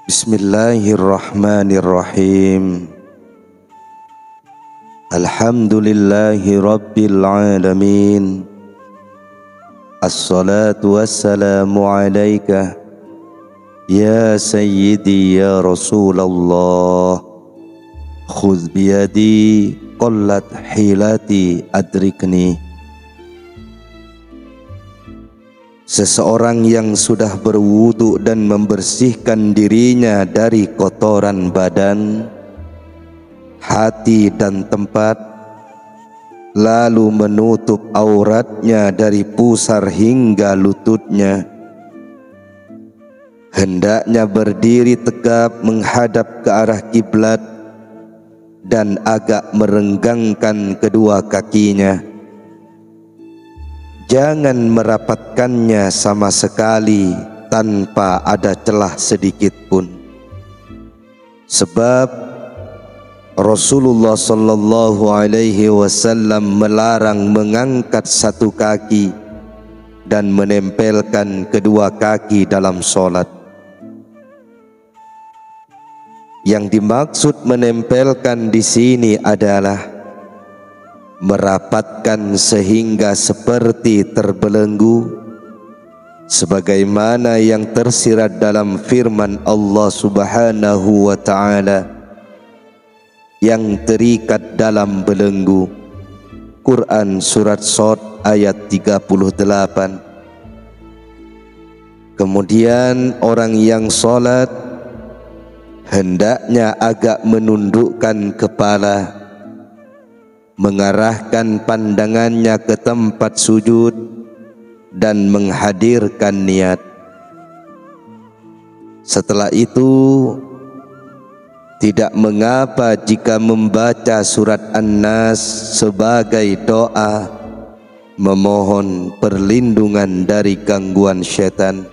Bismillahirrahmanirrahim. Alhamdulillahi rabbil alamin. Assalatu wassalamu alaika ya sayyidi ya Rasulullah. Khudh biyadi qallat hilati adrikni. Seseorang yang sudah berwudu dan membersihkan dirinya dari kotoran badan, hati dan tempat, lalu menutup auratnya dari pusar hingga lututnya, hendaknya berdiri tegap menghadap ke arah kiblat dan agak merenggangkan kedua kakinya. Jangan merapatkannya sama sekali tanpa ada celah sedikit pun. Sebab Rasulullah sallallahu alaihi wasallam melarang mengangkat satu kaki dan menempelkan kedua kaki dalam solat. Yang dimaksud menempelkan di sini adalah merapatkan sehingga seperti terbelenggu, sebagaimana yang tersirat dalam firman Allah Subhanahu wa ta'ala yang terikat dalam belenggu. Quran surat Shad ayat 38. Kemudian orang yang sholat hendaknya agak menundukkan kepala, mengarahkan pandangannya ke tempat sujud dan menghadirkan niat. Setelah itu, tidak mengapa jika membaca surat An-Nas sebagai doa memohon perlindungan dari gangguan syaitan,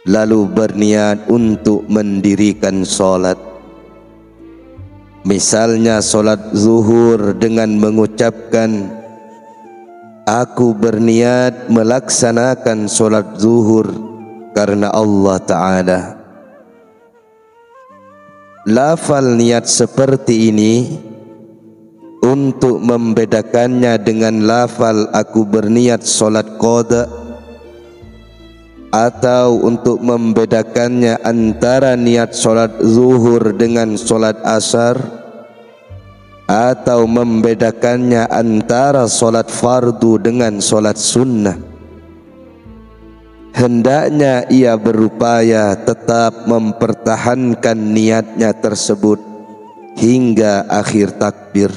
lalu berniat untuk mendirikan sholat. Misalnya solat zuhur dengan mengucapkan, aku berniat melaksanakan solat zuhur karena Allah Ta'ala. Lafal niat seperti ini untuk membedakannya dengan lafal aku berniat solat qada, atau untuk membedakannya antara niat solat zuhur dengan solat asar, atau membedakannya antara solat fardu dengan solat sunnah, hendaknya ia berupaya tetap mempertahankan niatnya tersebut hingga akhir takbir.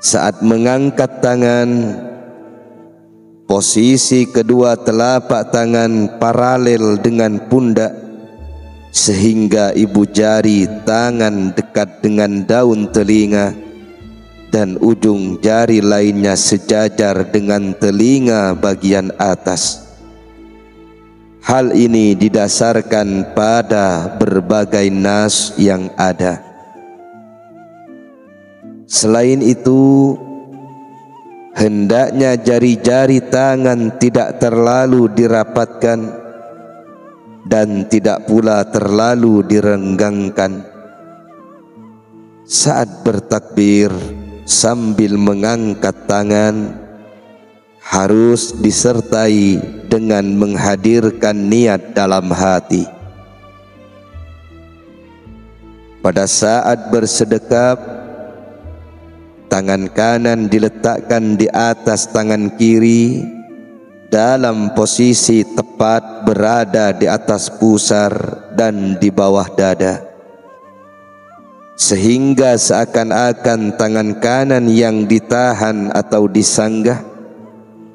Saat mengangkat tangan, posisi kedua telapak tangan paralel dengan pundak sehingga ibu jari tangan dekat dengan daun telinga dan ujung jari lainnya sejajar dengan telinga bagian atas. Hal ini didasarkan pada berbagai nas yang ada. Selain itu, hendaknya jari-jari tangan tidak terlalu dirapatkan dan tidak pula terlalu direnggangkan. Saat bertakbir sambil mengangkat tangan harus disertai dengan menghadirkan niat dalam hati. Pada saat bersedekap, tangan kanan diletakkan di atas tangan kiri dalam posisi tepat berada di atas pusar dan di bawah dada, sehingga seakan-akan tangan kanan yang ditahan atau disanggah,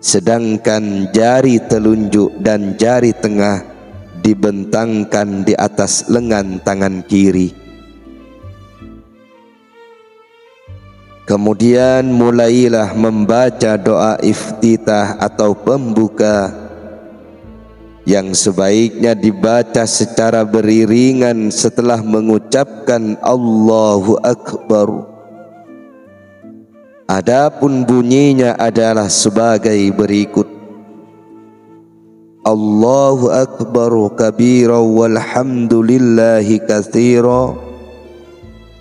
sedangkan jari telunjuk dan jari tengah dibentangkan di atas lengan tangan kiri. Kemudian mulailah membaca doa iftitah atau pembuka yang sebaiknya dibaca secara beriringan setelah mengucapkan Allahu Akbar. Adapun bunyinya adalah sebagai berikut: Allahu akbar kabira walhamdulillahi katsira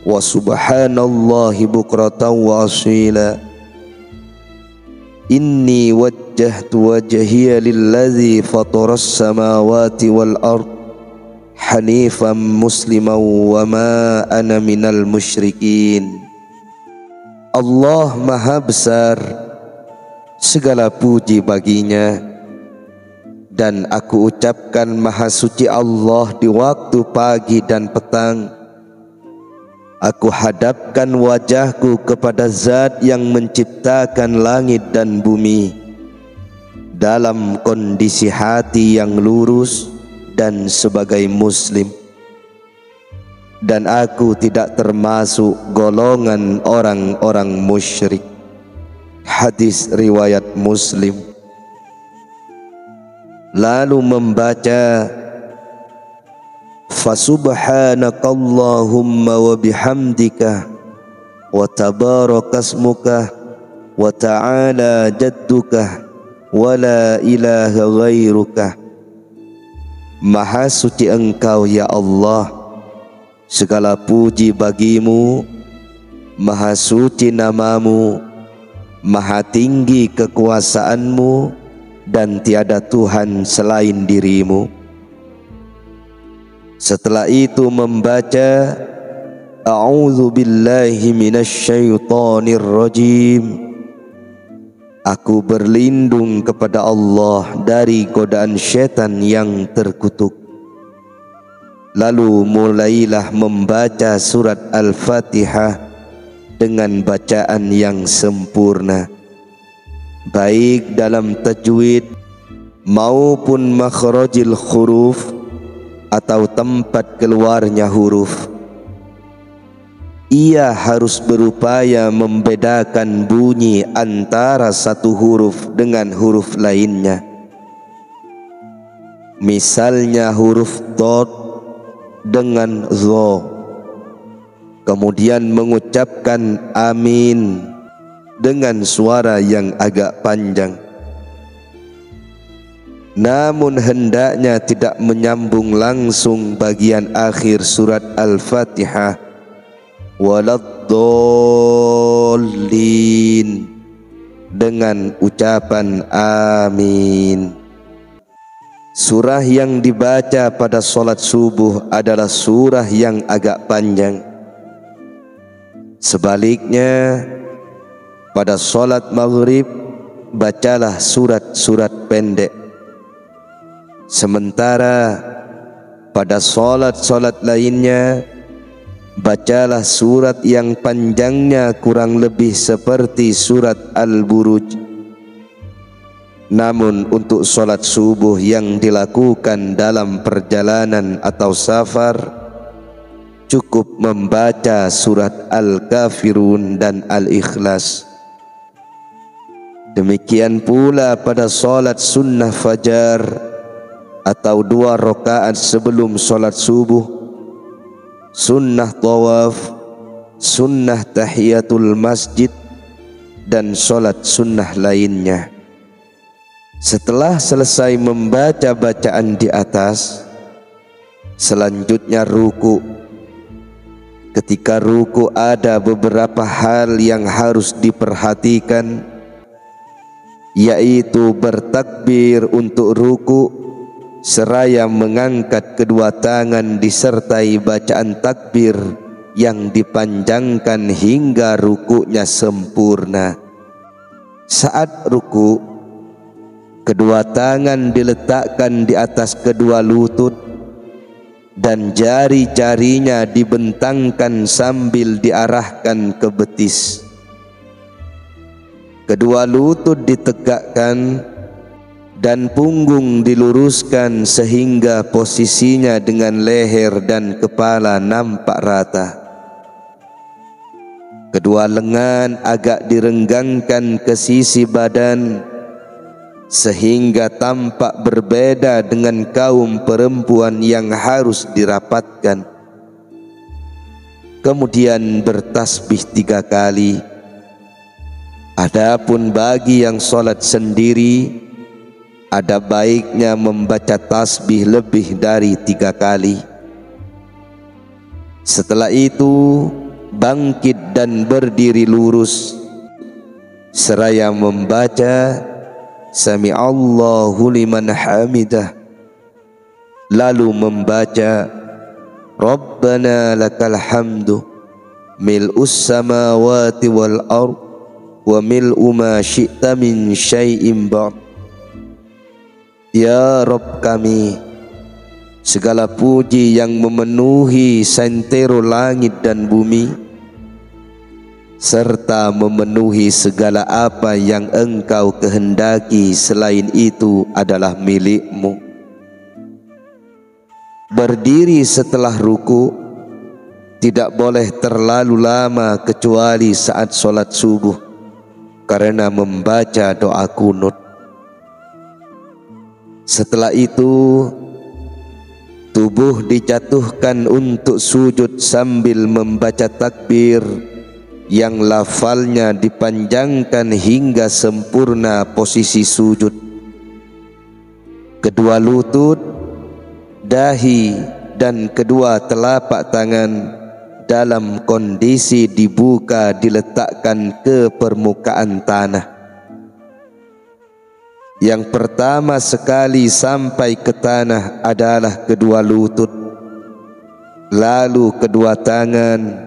wa subhanallahi bukratan wa asila. Inni wajjahtu wajhiya lillazi fataras samawati wal ard hanifan musliman wa ma ana minal musyrikin. Allah Maha Besar, segala puji baginya, dan aku ucapkan Maha Suci Allah di waktu pagi dan petang. Aku hadapkan wajahku kepada Zat yang menciptakan langit dan bumi dalam kondisi hati yang lurus dan sebagai muslim, dan aku tidak termasuk golongan orang-orang musyrik. Hadis riwayat Muslim. Lalu membaca Fasubhanakallahumma wa bihamdika wa tabarakasmuka wa ta'ala jadduka wa la ilaha ghairuka. Maha suci Engkau ya Allah, segala puji bagimu, maha suci namamu, maha tinggi kekuasaanmu, dan tiada Tuhan selain dirimu. Setelah itu membaca A'udzu billahi minasyaitonir rajim. Aku berlindung kepada Allah dari godaan syaitan yang terkutuk. Lalu mulailah membaca surat Al-Fatihah dengan bacaan yang sempurna, baik dalam tajwid maupun makhrajil huruf atau tempat keluarnya huruf. Ia harus berupaya membedakan bunyi antara satu huruf dengan huruf lainnya. Misalnya huruf Dod dengan Zo, kemudian mengucapkan amin dengan suara yang agak panjang. Namun hendaknya tidak menyambung langsung bagian akhir surat Al-Fatihah waladdallin dengan ucapan amin. Surah yang dibaca pada solat subuh adalah surah yang agak panjang. Sebaliknya, pada solat maghrib bacalah surat-surat pendek. Sementara pada solat-solat lainnya bacalah surat yang panjangnya kurang lebih seperti surat Al-Buruj. Namun untuk solat subuh yang dilakukan dalam perjalanan atau safar, cukup membaca surat Al-Kafirun dan Al-Ikhlas. Demikian pula pada solat sunnah fajar atau 2 rakaat sebelum solat subuh, sunnah tawaf, sunnah tahiyatul masjid, dan solat sunnah lainnya. Setelah selesai membaca bacaan di atas, selanjutnya ruku. Ketika ruku ada beberapa hal yang harus diperhatikan, yaitu bertakbir untuk ruku seraya mengangkat kedua tangan disertai bacaan takbir yang dipanjangkan hingga rukunya sempurna. Saat ruku, kedua tangan diletakkan di atas kedua lutut dan jari-jarinya dibentangkan sambil diarahkan ke betis. Kedua lutut ditegakkan dan punggung diluruskan sehingga posisinya dengan leher dan kepala nampak rata. Kedua lengan agak direnggangkan ke sisi badan sehingga tampak berbeda dengan kaum perempuan yang harus dirapatkan. Kemudian bertasbih 3 kali. Adapun bagi yang sholat sendiri, ada baiknya membaca tasbih lebih dari 3 kali. Setelah itu bangkit dan berdiri lurus seraya membaca Sami'allahu liman hamidah, lalu membaca Rabbana lakal hamdu mil'us samawati wal ard wa mil'u ma syi'ta min syai'in ba'd. Ya Rabb kami, segala puji yang memenuhi santero langit dan bumi, serta memenuhi segala apa yang Engkau kehendaki selain itu adalah milik-Mu. Berdiri setelah ruku tidak boleh terlalu lama kecuali saat solat subuh, karena membaca doa kunut. Setelah itu tubuh dijatuhkan untuk sujud sambil membaca takbir yang lafalnya dipanjangkan hingga sempurna posisi sujud. Kedua lutut, dahi dan kedua telapak tangan dalam kondisi dibuka diletakkan ke permukaan tanah. Yang pertama sekali sampai ke tanah adalah kedua lutut, lalu kedua tangan,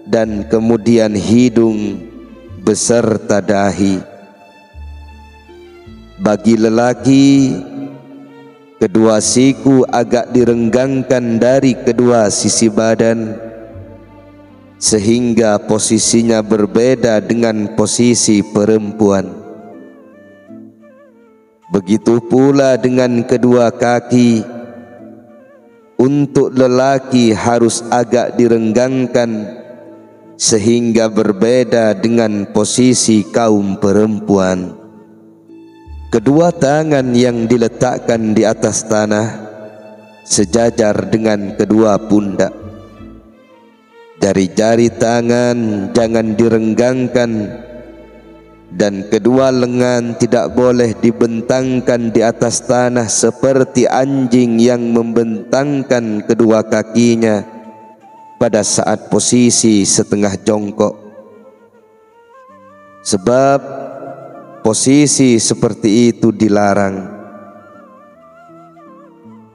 dan kemudian hidung beserta dahi. Bagi lelaki, kedua siku agak direnggangkan dari kedua sisi badan sehingga posisinya berbeda dengan posisi perempuan. Begitu pula dengan kedua kaki. Untuk lelaki harus agak direnggangkan sehingga berbeda dengan posisi kaum perempuan. Kedua tangan yang diletakkan di atas tanah sejajar dengan kedua pundak. Jari-jari tangan jangan direnggangkan dan kedua lengan tidak boleh dibentangkan di atas tanah seperti anjing yang membentangkan kedua kakinya pada saat posisi setengah jongkok. Sebab posisi seperti itu dilarang.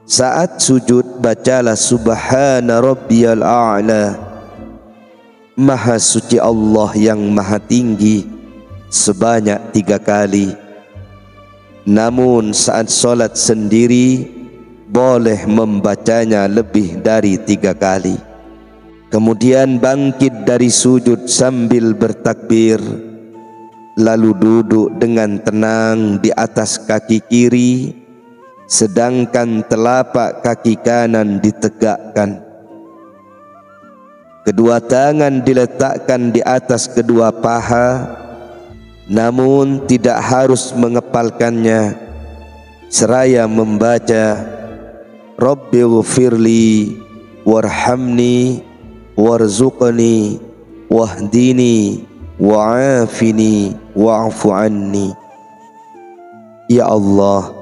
Saat sujud bacalah Subhana Rabbiyal A'la, Maha suci Allah yang maha tinggi, sebanyak 3 kali. Namun saat solat sendiri boleh membacanya lebih dari 3 kali. Kemudian bangkit dari sujud sambil bertakbir, lalu duduk dengan tenang di atas kaki kiri, sedangkan telapak kaki kanan ditegakkan. Kedua tangan diletakkan di atas kedua paha, namun tidak harus mengepalkannya, seraya membaca Rabbighfirli warhamni warzuqni wahdini wa'afini wa'fu anni. Ya Allah,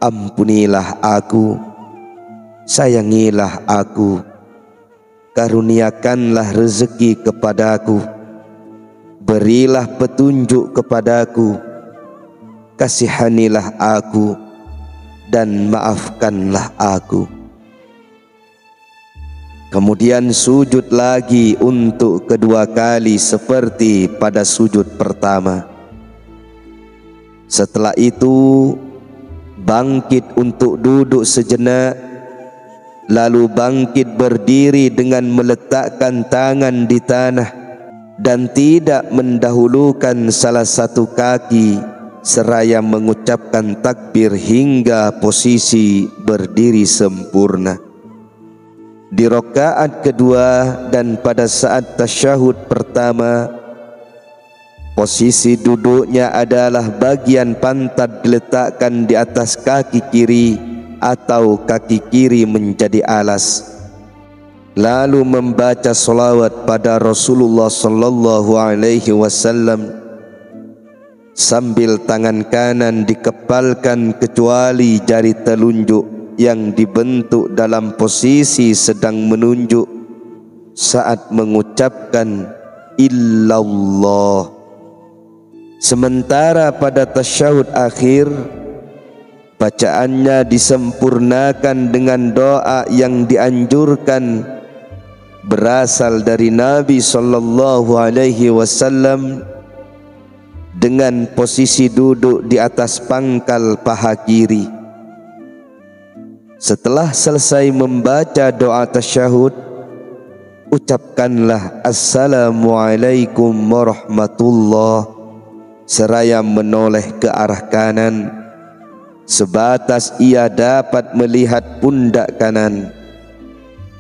ampunilah aku, sayangilah aku, karuniakanlah rezeki kepadaku, berilah petunjuk kepadaku, kasihanilah aku, dan maafkanlah aku. Kemudian sujud lagi untuk kedua kali seperti pada sujud pertama. Setelah itu bangkit untuk duduk sejenak, lalu bangkit berdiri dengan meletakkan tangan di tanah dan tidak mendahulukan salah satu kaki, seraya mengucapkan takbir hingga posisi berdiri sempurna. Di rakaat kedua dan pada saat tasyahud pertama, posisi duduknya adalah bagian pantat diletakkan di atas kaki kiri atau kaki kiri menjadi alas, lalu membaca salawat pada Rasulullah sallallahu alaihi wasallam sambil tangan kanan dikepalkan kecuali jari telunjuk yang dibentuk dalam posisi sedang menunjuk saat mengucapkan illallah. Sementara pada tasyahud akhir bacaannya disempurnakan dengan doa yang dianjurkan berasal dari Nabi sallallahu alaihi wasallam dengan posisi duduk di atas pangkal paha kiri. Setelah selesai membaca doa tasyahud, ucapkanlah assalamualaikum warahmatullah seraya menoleh ke arah kanan sebatas ia dapat melihat pundak kanan.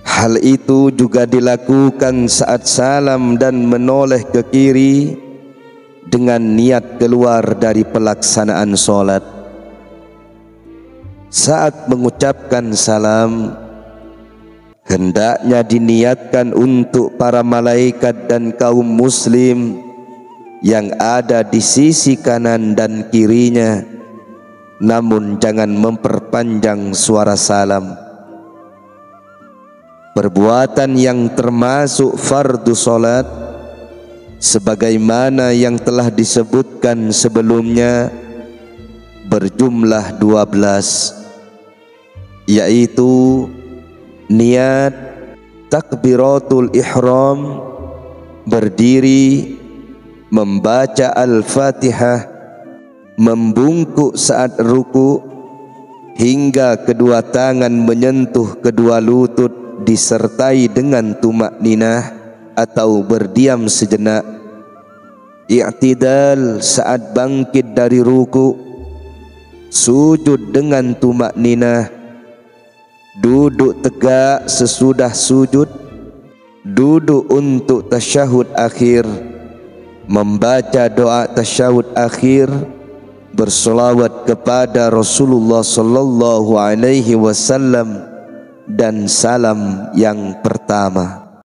Hal itu juga dilakukan saat salam dan menoleh ke kiri dengan niat keluar dari pelaksanaan solat. Saat mengucapkan salam, hendaknya diniatkan untuk para malaikat dan kaum muslim yang ada di sisi kanan dan kirinya, namun jangan memperpanjang suara salam. Perbuatan yang termasuk fardu solat sebagaimana yang telah disebutkan sebelumnya berjumlah 12, yaitu niat, takbiratul ihram, berdiri, membaca al-fatihah, membungkuk saat ruku hingga kedua tangan menyentuh kedua lutut disertai dengan tumakninah atau berdiam sejenak, i'tidal saat bangkit dari ruku, sujud dengan tumakninah, duduk tegak sesudah sujud, duduk untuk tasyahud akhir, membaca doa tasyahud akhir, bersolawat kepada Rasulullah sallallahu alaihi wasallam dan salam yang pertama.